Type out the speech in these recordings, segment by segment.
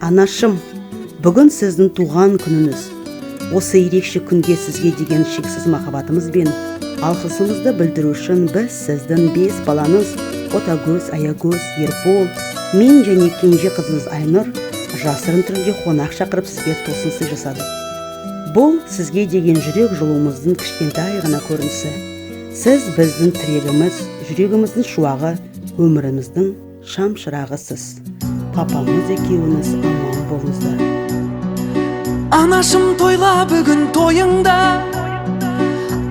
Анашым, бүгін сіздің туған күніңіз. Осы ерекше күнге сізге деген шексіз махаббатымыз бен алғысымызды білдіру үшін біз сіздің 5 балаңыз Отагөз, Аягөз, Ербол, мен және кенже қызыңыз Айнұр жасырын түрде қонақ шақырып сізге тосын сый жасадық. Бұл сізге деген жүрек жылуымыздың кішкентай ғана көрінісі. Сіз біздің тірегіміз, жүрегіміздің шуағы, өміріміздің шам шырағысыз. Папамыз екеуіңіз аман болыңыздар. Анашым, тойла бүгін тойыңда,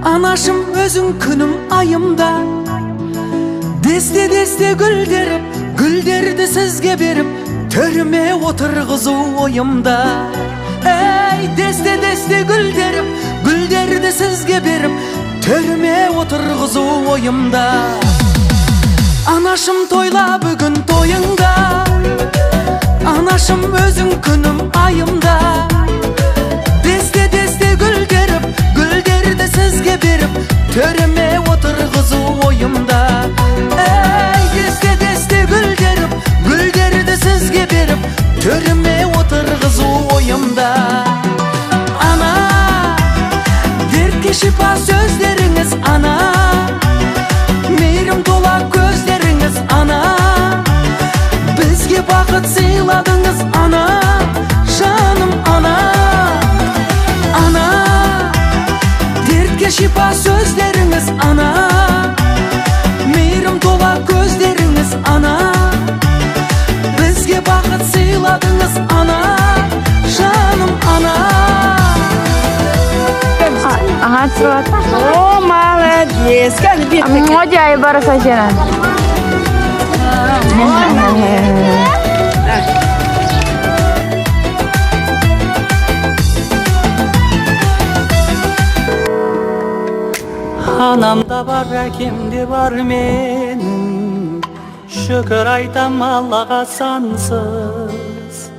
анашым, өзің күнім айымда. Десте гүлдеріп, гүлдерді сізге беріп, төріме отырғызу ойымда. Ей, десте гүлдеріп, гүлдерді сізге беріп, төріме отырғызу ойымда. Анашым, тойла бүгін тойыңда, анашым, өзің күнім айымда. Десте гүлдеріп, гүлдерді сізге беріп, төріме отырғызу ойымда. Ей, десте гүлдеріп, гүлдерді сізге беріп, төріме отырғызу ойымда. Ана, дертке шипа сөздеріңіз, ана, мейірім тола көздеріңіз, ана, бізге бақыт сыйладыңыз, ана, жаным, ана. Ана, дертке шипа сөздеріңіз, ана, мейірім тола көздеріңіз, ана, бізге бақыт сыйладыңыз, ана, жаным, ана. Ага, цвет. О, молодец! Как бедный. Моди бара сажена. Анамда бар, әкемде бар менің, шүкір айтам Аллаға сансыз.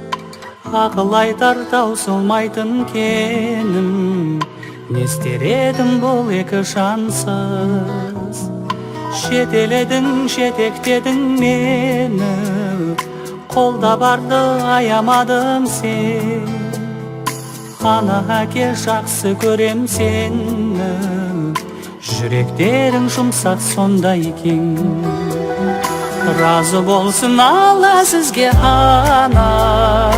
Ақыл айтар таусылмайтын кенім, не істер едім бұл екі жансыз. Шетеледің, жетектедің мені, қолда барды аямадың сен. Ана, әке, жақсы көрем сені, жүректерің жұмсақ сондай екен. Разы болсын Алла сізге, ана,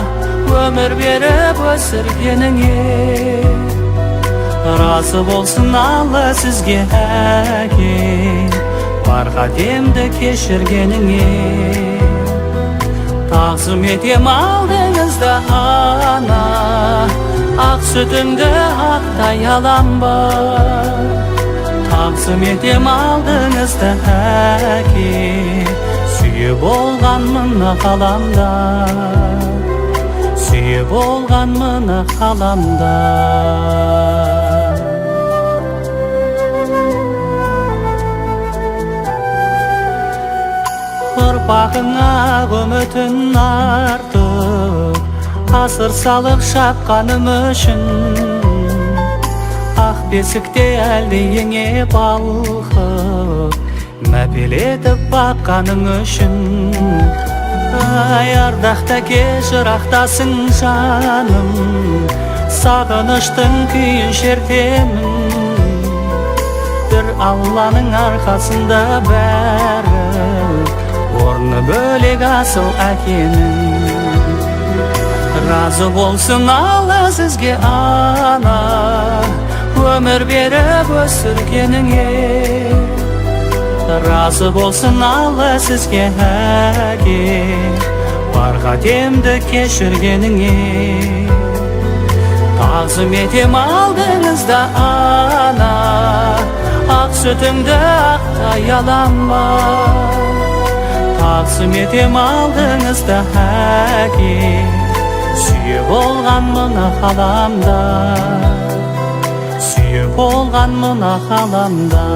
өмір беріп өсіргеніңе. Разы болсын Алла сізге, әке, бар қатемді кешіргеніңе. Тағзым етем алдыңызда, ана, ақ сүтіңді ақтай алам ба. Тағзым етем алдыңызда, әке, сүйіп болғанмын ғаламда, сүйіп болғанмын ғаламда. Ұрпағыңа үмітін артып, асыр салып шапқаным үшін, ақ бесікте әлде еңе балқып, мәпелетіп баққаның үшін. Ай, ардақта жырақтасың жаным, сағыныштың күйін шертемін. Бір Алланың арқасында бәрі, орны бөлек асыл әкенің. Разы болсын Алла сізге, ана, өмір беріп өсіргеніңе. Разы болсын Алла сізге, әке, бар қатемді кешіргеніңе. Тағзым етем алдыңызда, ана, ақ сүтіңді ақтай алам ба. Тағзым етем алдыңызда, әке, сүйіп болғанмын ғаламда, сүйіп болғанмын ғаламда.